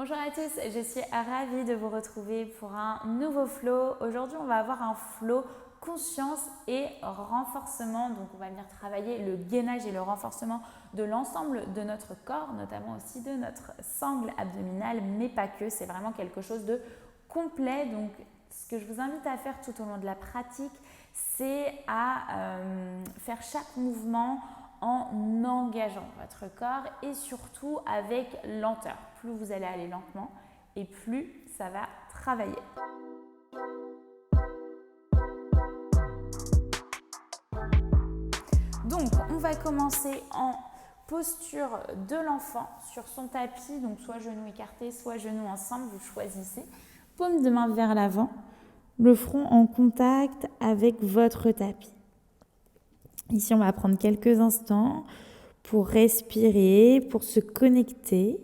Bonjour à tous, je suis ravie de vous retrouver pour un nouveau flow. Aujourd'hui, on va avoir un flow conscience et renforcement. Donc, on va venir travailler le gainage et le renforcement de l'ensemble de notre corps, notamment aussi de notre sangle abdominale, mais pas que. C'est vraiment quelque chose de complet. Donc, ce que je vous invite à faire tout au long de la pratique, c'est à faire chaque mouvement en engageant votre corps et surtout avec lenteur. Plus vous allez aller lentement et plus ça va travailler. Donc, on va commencer en posture de l'enfant sur son tapis, donc soit genoux écartés, soit genoux ensemble, vous choisissez. Paume de main vers l'avant, le front en contact avec votre tapis. Ici, on va prendre quelques instants pour respirer, pour se connecter,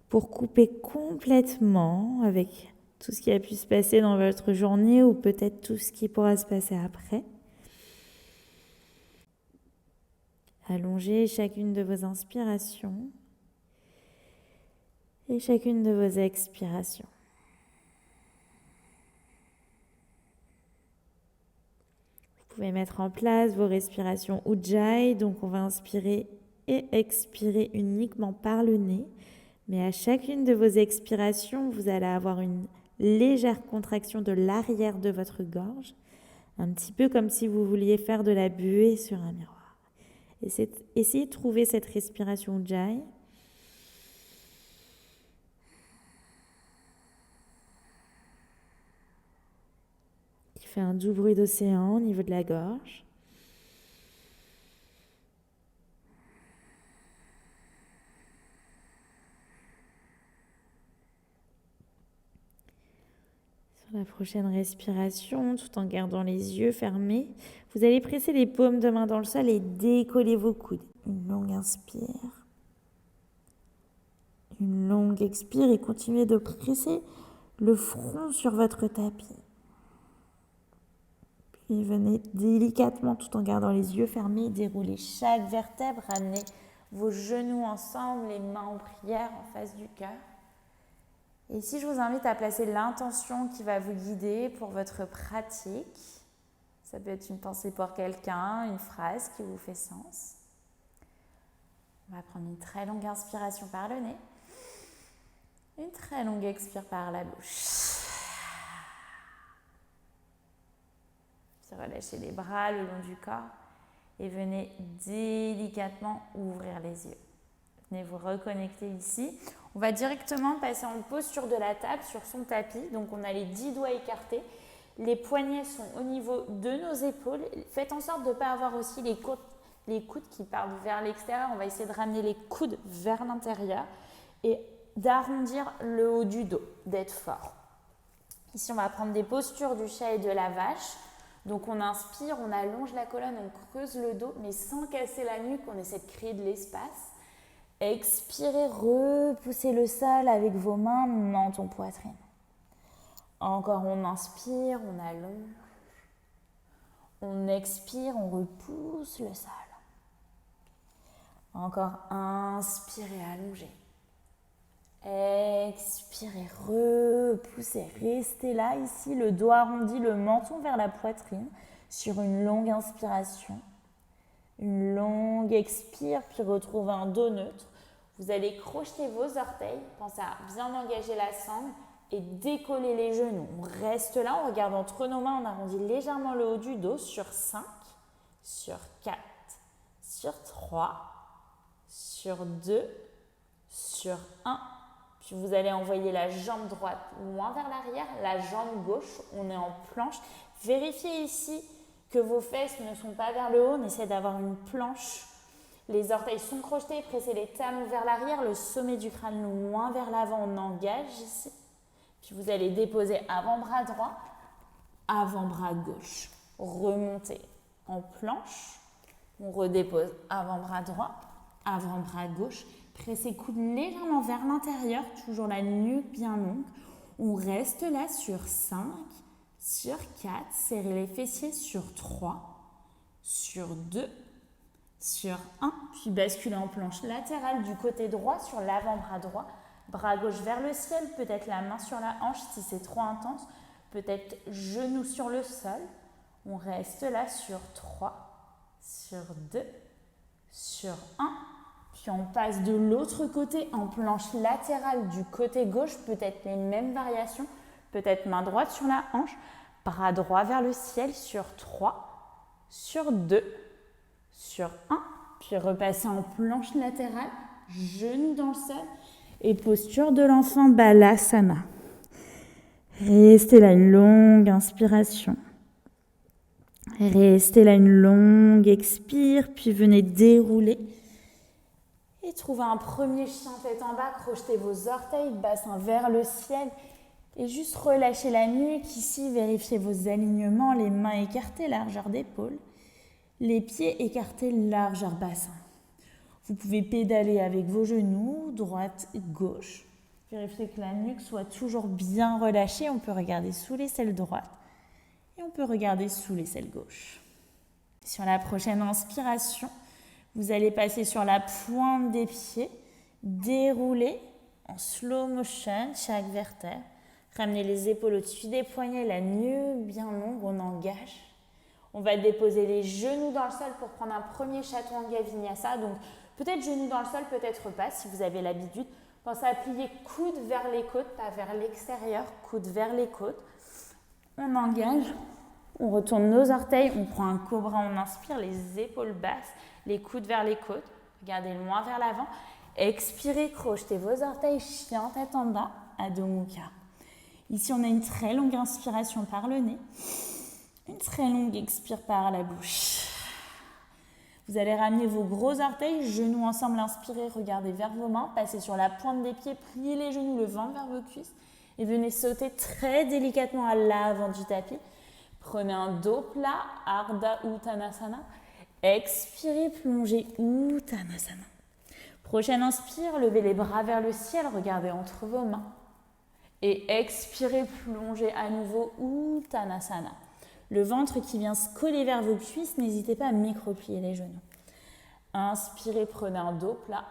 pour couper complètement avec tout ce qui a pu se passer dans votre journée ou peut-être tout ce qui pourra se passer après. Allongez chacune de vos inspirations et chacune de vos expirations. Vous pouvez mettre en place vos respirations Ujjayi, donc on va inspirer et expirer uniquement par le nez. Mais à chacune de vos expirations, vous allez avoir une légère contraction de l'arrière de votre gorge, un petit peu comme si vous vouliez faire de la buée sur un miroir. Essayez de trouver cette respiration Ujjayi. Qui fait un doux bruit d'océan au niveau de la gorge. Sur la prochaine respiration, tout en gardant les yeux fermés, vous allez presser les paumes de main dans le sol et décoller vos coudes. Une longue inspire. Une longue expire et continuez de presser le front sur votre tapis. Puis venez délicatement, tout en gardant les yeux fermés, dérouler chaque vertèbre, ramenez vos genoux ensemble, les mains en prière en face du cœur. Et ici, je vous invite à placer l'intention qui va vous guider pour votre pratique. Ça peut être une pensée pour quelqu'un, une phrase qui vous fait sens. On va prendre une très longue inspiration par le nez. Une très longue expire par la bouche. Puis relâchez les bras le long du corps et venez délicatement ouvrir les yeux. Venez vous reconnecter ici. On va directement passer en posture de la table sur son tapis. Donc on a les 10 doigts écartés. Les poignets sont au niveau de nos épaules. Faites en sorte de ne pas avoir aussi les coudes qui partent vers l'extérieur. On va essayer de ramener les coudes vers l'intérieur et d'arrondir le haut du dos, d'être fort. Ici, on va prendre des postures du chat et de la vache. Donc on inspire, on allonge la colonne, on creuse le dos, mais sans casser la nuque, on essaie de créer de l'espace. Expirez, repoussez le sol avec vos mains, menton, poitrine. Encore, on inspire, on allonge. On expire, on repousse le sol. Encore, inspirez, allongez. Expirez, repoussez, restez là, ici, le dos arrondi, le menton vers la poitrine, sur une longue inspiration. Une longue expire, puis retrouvez un dos neutre. Vous allez crocheter vos orteils, pensez à bien engager la sangle et décoller les genoux. On reste là, on regarde entre nos mains, on arrondit légèrement le haut du dos sur 5, sur 4, sur 3, sur 2, sur 1. Puis vous allez envoyer la jambe droite loin vers l'arrière, la jambe gauche, on est en planche. Vérifiez ici que vos fesses ne sont pas vers le haut, on essaie d'avoir une planche. Les orteils sont crochetés, pressez les talons vers l'arrière, le sommet du crâne loin vers l'avant, on engage ici. Puis vous allez déposer avant-bras droit, avant-bras gauche. Remontez en planche, on redépose avant-bras droit, avant-bras gauche. Pressez coude légèrement vers l'intérieur, toujours la nuque bien longue. On reste là sur 5, sur 4, serrez les fessiers sur 3, sur 2, sur 1, puis basculez en planche latérale du côté droit sur l'avant-bras droit, Bras gauche vers le ciel, peut-être la main sur la hanche si c'est trop intense, peut-être genou sur le sol. On reste là sur 3, sur 2, sur 1. Puis on passe de l'autre côté en planche latérale du côté gauche, peut-être les mêmes variations, peut-être main droite sur la hanche, bras droit vers le ciel sur 3, sur 2, sur 1. Puis repasser en planche latérale, genoux dans le sol et posture de l'enfant Balasana. Restez là une longue inspiration. Restez là une longue expire, puis venez dérouler. Et trouvez un premier chien tête en bas, crochetez vos orteils, bassin vers le ciel. Et juste relâchez la nuque ici, vérifiez vos alignements, les mains écartées, largeur d'épaule. Les pieds écartés, largeur bassin. Vous pouvez pédaler avec vos genoux, droite et gauche. Vérifiez que la nuque soit toujours bien relâchée. On peut regarder sous l'aisselle droite et on peut regarder sous l'aisselle gauche. Sur la prochaine inspiration, vous allez passer sur la pointe des pieds, dérouler en slow motion chaque vertèbre. Ramenez les épaules au-dessus des poignets, la nuque bien longue, on engage. On va déposer les genoux dans le sol pour prendre un premier Chaturanga Vinyasa. Donc peut-être genoux dans le sol, peut-être pas si vous avez l'habitude. Pensez à plier coude vers les côtes, pas vers l'extérieur, coude vers les côtes. On engage, on retourne nos orteils, on prend un cobra, on inspire, les épaules basses, les coudes vers les côtes. Regardez loin vers l'avant. Expirez, crochetez vos orteils, chien tête en bas, Adho Mukha. Ici, on a une très longue inspiration par le nez. Une très longue expire par la bouche. Vous allez ramener vos gros orteils, genoux ensemble, inspirez, regardez vers vos mains, passez sur la pointe des pieds, pliez les genoux, le ventre vers vos cuisses et venez sauter très délicatement à l'avant du tapis. Prenez un dos plat, Ardha Uttanasana. Expirez, plongez Uttanasana. Prochaine inspire, levez les bras vers le ciel, regardez entre vos mains. Et expirez, plongez à nouveau Uttanasana. Le ventre qui vient se coller vers vos cuisses, n'hésitez pas à micro-plier les genoux. Inspirez, prenez un dos plat.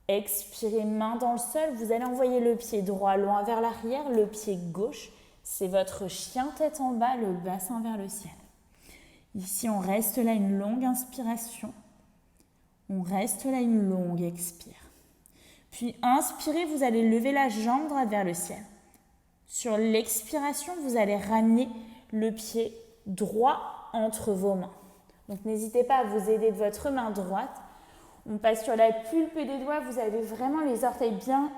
Expirez, main dans le sol. Vous allez envoyer le pied droit loin vers l'arrière, le pied gauche. C'est votre chien tête en bas, le bassin vers le ciel. Ici, on reste là une longue inspiration. On reste là une longue expire. Puis inspirez, vous allez lever la jambe droite vers le ciel. Sur l'expiration, vous allez ramener le pied droit entre vos mains. Donc n'hésitez pas à vous aider de votre main droite. On passe sur la pulpe des doigts. Vous avez vraiment les orteils bien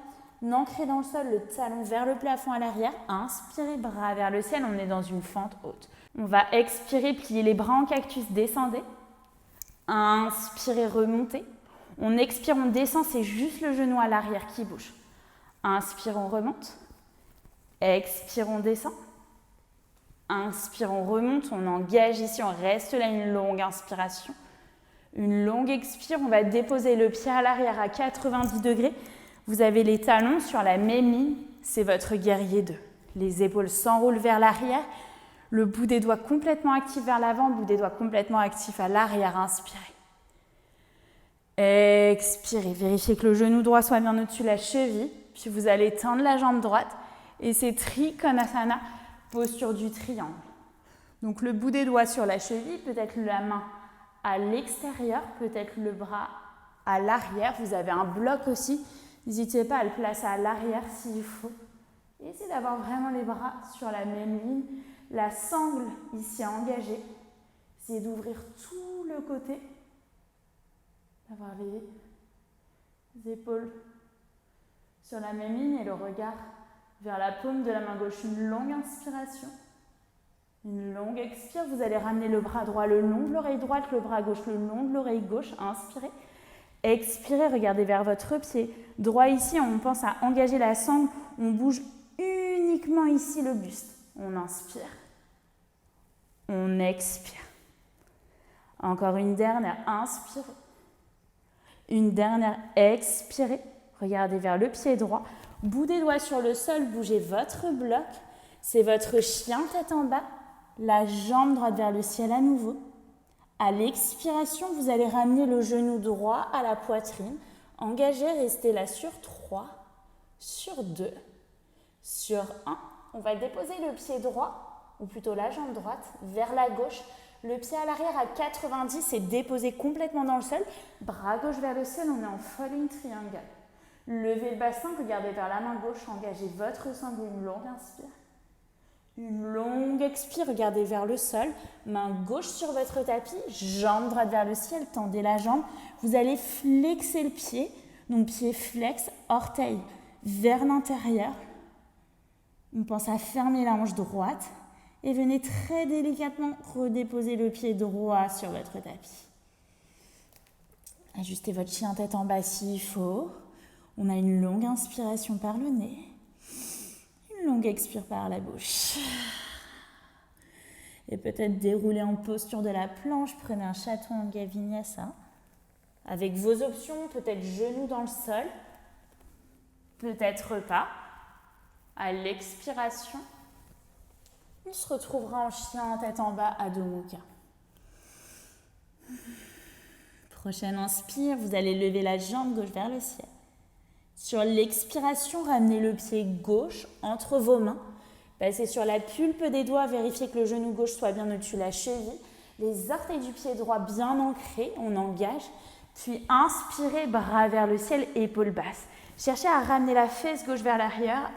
ancrés dans le sol, le talon vers le plafond à l'arrière. Inspirez, bras vers le ciel. On est dans une fente haute. On va expirer, plier les bras en cactus, descendez. Inspirez, remontez. On expire, on descend, c'est juste le genou à l'arrière qui bouge. Inspire, on remonte. Expire, on descend. Inspire, on remonte, on engage ici, on reste là une longue inspiration. Une longue expire, on va déposer le pied à l'arrière à 90 degrés. Vous avez les talons sur la même ligne, c'est votre guerrier 2. Les épaules s'enroulent vers l'arrière, le bout des doigts complètement actif vers l'avant, le bout des doigts complètement actif à l'arrière. Inspirez. Expirez, vérifiez que le genou droit soit bien au-dessus de la cheville, puis vous allez tendre la jambe droite et c'est Trikonasana, posture du triangle. Donc le bout des doigts sur la cheville, peut-être la main à l'extérieur, peut-être le bras à l'arrière. Vous avez un bloc aussi, n'hésitez pas à le placer à l'arrière s'il faut. Et essayez d'avoir vraiment les bras sur la même ligne. La sangle ici engagée. Essayez d'ouvrir tout le côté. D'avoir les épaules sur la même ligne et le regard vers la paume de la main gauche. Une longue inspiration. Une longue expire. Vous allez ramener le bras droit le long de l'oreille droite, le bras gauche le long de l'oreille gauche. Inspirez. Expirez, regardez vers votre pied droit ici. On pense à engager la sangle. On bouge uniquement ici le buste. On inspire. On expire. Encore une dernière. Inspirez. Une dernière. Expirez. Regardez vers le pied droit. Bout des doigts sur le sol. Bougez votre bloc. C'est votre chien tête en bas. La jambe droite vers le ciel à nouveau. À l'expiration, vous allez ramener le genou droit à la poitrine. Engagez, restez là sur 3, sur 2, sur 1. On va déposer le pied droit, ou plutôt la jambe droite, vers la gauche. Le pied à l'arrière à 90 et déposé complètement dans le sol. Bras gauche vers le ciel, on est en falling triangle. Levez le bassin, regardez vers la main gauche, engagez votre sangle, une longue inspire. Une longue expire, regardez vers le sol. Main gauche sur votre tapis, jambe droite vers le ciel, tendez la jambe. Vous allez flexer le pied, donc pied flex, orteil vers l'intérieur. On pense à fermer la hanche droite et venez très délicatement redéposer le pied droit sur votre tapis. Ajustez votre chien tête en bas s'il faut. On a une longue inspiration par le nez, une longue expire par la bouche. Et peut-être dérouler en posture de la planche, prenez un chaturanga vinyasa. Avec vos options, peut-être genoux dans le sol, peut-être pas. À l'expiration, on se retrouvera en chien tête en bas, Adho Mukha. Prochaine inspire, vous allez lever la jambe gauche vers le ciel. Sur l'expiration, ramenez le pied gauche entre vos mains. Passez sur la pulpe des doigts, vérifiez que le genou gauche soit bien au-dessus de la cheville. Les orteils du pied droit bien ancrés, on engage. Puis inspirez, bras vers le ciel, épaules basses. Cherchez à ramener la fesse gauche vers l'arrière,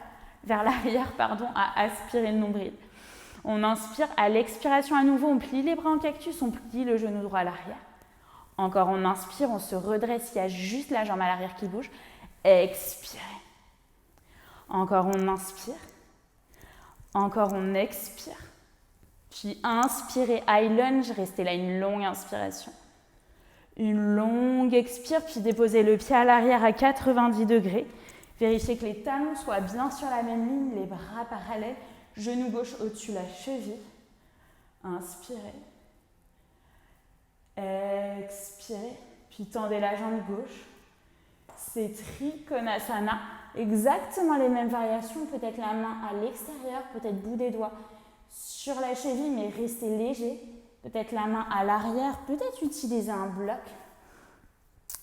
à aspirer le nombril. On inspire, à l'expiration à nouveau, on plie les bras en cactus, on plie le genou droit à l'arrière. Encore on inspire, on se redresse, il y a juste la jambe à l'arrière qui bouge. Expirez. Encore on inspire. Encore on expire. Puis inspirez, high lunge, restez là une longue inspiration. Une longue expire, puis déposez le pied à l'arrière à 90 degrés. Vérifiez que les talons soient bien sur la même ligne, les bras parallèles, genou gauche au-dessus de la cheville. Inspirez. Expirez, puis tendez la jambe gauche. C'est Trikonasana, exactement les mêmes variations, peut-être la main à l'extérieur, peut-être bout des doigts sur la cheville, mais restez léger. Peut-être la main à l'arrière, peut-être utiliser un bloc.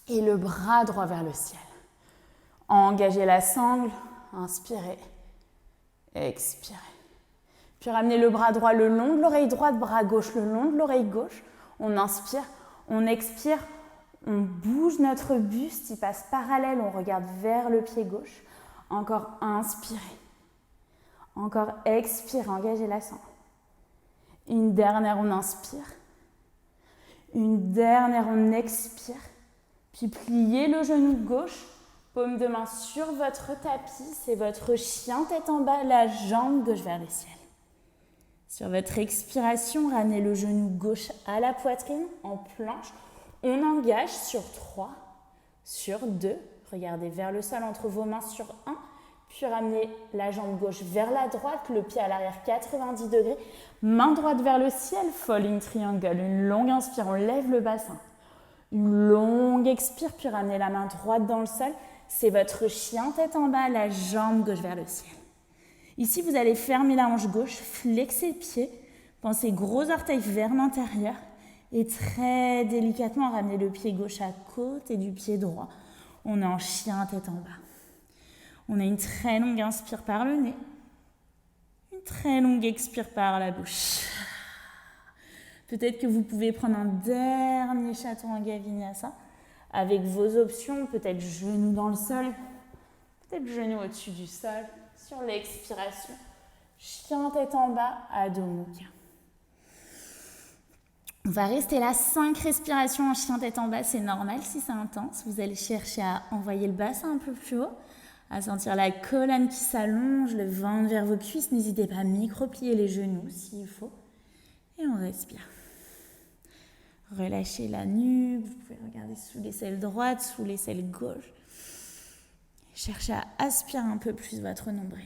Et le bras droit vers le ciel. Engagez la sangle, inspirez, expirez. Puis ramenez le bras droit le long de l'oreille droite, bras gauche le long de l'oreille gauche. On inspire, on expire, on bouge notre buste, il passe parallèle, on regarde vers le pied gauche. Encore inspirez. Encore expirez, engagez la sangle. Une dernière, on inspire. Une dernière, on expire. Puis pliez le genou gauche, paume de main sur votre tapis. C'est votre chien tête en bas, la jambe gauche vers le ciel. Sur votre expiration, ramenez le genou gauche à la poitrine en planche. On engage sur 3, sur 2. Regardez vers le sol entre vos mains sur 1. Puis ramenez la jambe gauche vers la droite, le pied à l'arrière 90 degrés. Main droite vers le ciel, falling triangle. Une longue inspire, on lève le bassin. Une longue expire, puis ramenez la main droite dans le sol. C'est votre chien tête en bas, la jambe gauche vers le ciel. Ici, vous allez fermer la hanche gauche, flexer le pied. Pensez gros orteil vers l'intérieur. Et très délicatement, ramenez le pied gauche à côté du pied droit. On est en chien tête en bas. On a une très longue inspire par le nez. Une très longue expire par la bouche. Peut-être que vous pouvez prendre un dernier chaturanga vinyasa avec vos options, peut-être genoux dans le sol, peut-être genoux au-dessus du sol, sur l'expiration. Chien tête en bas, Adho Mukha. On va rester là, 5 respirations en chien tête en bas, c'est normal si c'est intense. Vous allez chercher à envoyer le bassin un peu plus haut, à sentir la colonne qui s'allonge, le ventre vers vos cuisses. N'hésitez pas à micro-plier les genoux s'il faut. Et on respire. Relâchez la nuque, vous pouvez regarder sous l'aisselle droite, sous l'aisselle gauche. Cherchez à aspirer un peu plus votre nombril.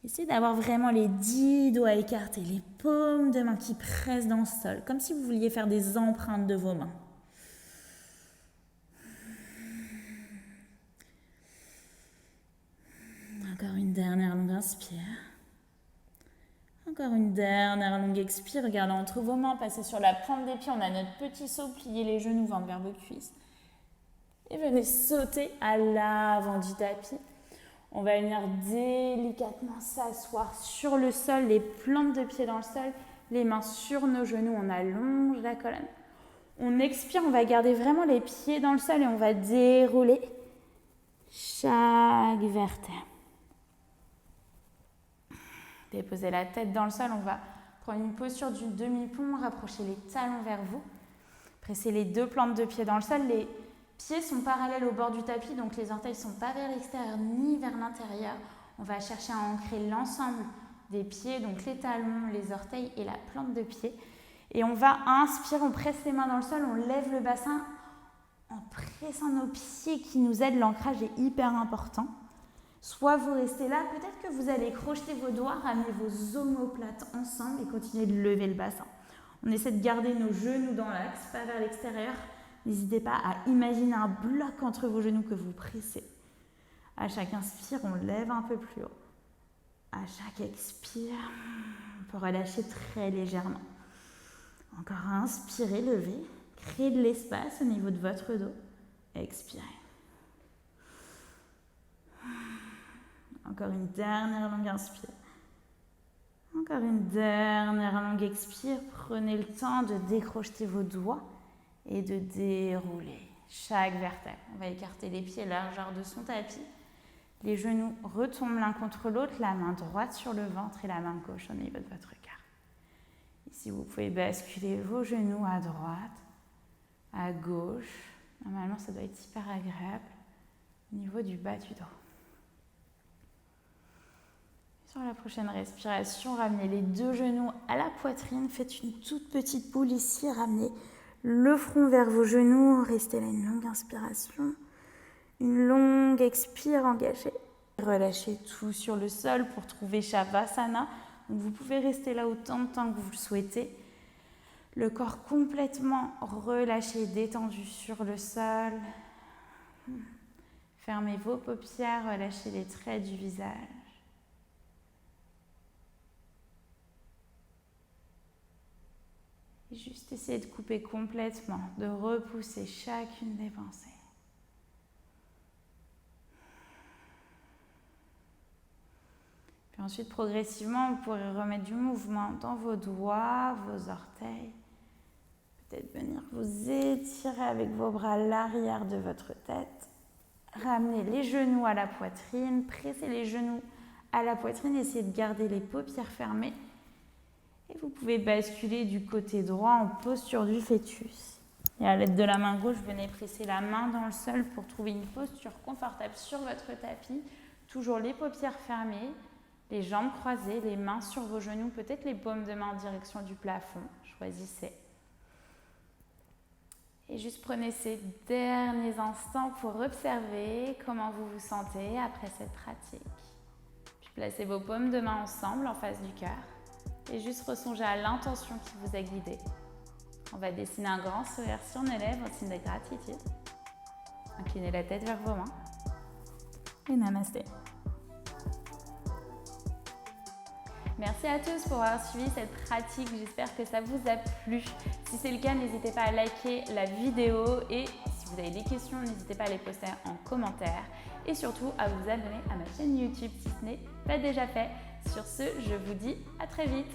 Essayez d'avoir vraiment les 10 doigts écartés, les paumes de main qui pressent dans le sol, comme si vous vouliez faire des empreintes de vos mains. Encore une dernière longue inspire. Encore une dernière longue expire. Regardez entre vos mains, passez sur la pointe des pieds. On a notre petit saut, pliez les genoux, ventre vers vos cuisses. Et venez sauter à l'avant du tapis. On va venir délicatement s'asseoir sur le sol, les plantes de pied dans le sol, les mains sur nos genoux, on allonge la colonne. On expire, on va garder vraiment les pieds dans le sol et on va dérouler chaque vertèbre. Déposez la tête dans le sol, on va prendre une posture du demi-pont, rapprocher les talons vers vous. Pressez les deux plantes de pied dans le sol, les pieds sont parallèles au bord du tapis, donc les orteils ne sont pas vers l'extérieur ni vers l'intérieur. On va chercher à ancrer l'ensemble des pieds, donc les talons, les orteils et la plante de pied. Et on va inspirer, on presse les mains dans le sol, on lève le bassin en pressant nos pieds qui nous aident. L'ancrage est hyper important. Soit vous restez là, peut-être que vous allez crocheter vos doigts, ramener vos omoplates ensemble et continuer de lever le bassin. On essaie de garder nos genoux dans l'axe, pas vers l'extérieur. N'hésitez pas à imaginer un bloc entre vos genoux que vous pressez. À chaque inspire, on lève un peu plus haut. À chaque expire, on peut relâcher très légèrement. Encore inspirez, levez. Créez de l'espace au niveau de votre dos. Expirez. Encore une dernière longue inspire. Encore une dernière longue expire. Prenez le temps de décrocher vos doigts et de dérouler chaque vertèbre. On va écarter les pieds largeur de son tapis. Les genoux retombent l'un contre l'autre, la main droite sur le ventre et la main gauche au niveau de votre cœur. Ici, vous pouvez basculer vos genoux à droite, à gauche. Normalement, ça doit être hyper agréable au niveau du bas du dos. Sur la prochaine respiration, ramenez les deux genoux à la poitrine. Faites une toute petite boule ici. Ramenez le front vers vos genoux. Restez là une longue inspiration. Une longue expire engagée. Relâchez tout sur le sol pour trouver Shavasana. Donc vous pouvez rester là autant de temps que vous le souhaitez. Le corps complètement relâché, détendu sur le sol. Fermez vos paupières, relâchez les traits du visage. Et juste essayez de couper complètement, de repousser chacune des pensées. Puis ensuite, progressivement, vous pourrez remettre du mouvement dans vos doigts, vos orteils. Peut-être venir vous étirer avec vos bras à l'arrière de votre tête. Ramenez les genoux à la poitrine, pressez les genoux à la poitrine, essayez de garder les paupières fermées. Et vous pouvez basculer du côté droit en posture du fœtus. Et à l'aide de la main gauche, venez presser la main dans le sol pour trouver une posture confortable sur votre tapis. Toujours les paupières fermées. Les jambes croisées, les mains sur vos genoux, peut-être les paumes de main en direction du plafond. Choisissez. Et juste prenez ces derniers instants pour observer comment vous vous sentez après cette pratique. Puis placez vos paumes de main ensemble en face du cœur et juste ressongez à l'intention qui vous a guidé. On va dessiner un grand sourire sur nos lèvres en signe de gratitude. Inclinez la tête vers vos mains. Et namasté. Merci à tous pour avoir suivi cette pratique, j'espère que ça vous a plu. Si c'est le cas, n'hésitez pas à liker la vidéo et si vous avez des questions, n'hésitez pas à les poster en commentaire et surtout à vous abonner à ma chaîne YouTube si ce n'est pas déjà fait. Sur ce, je vous dis à très vite.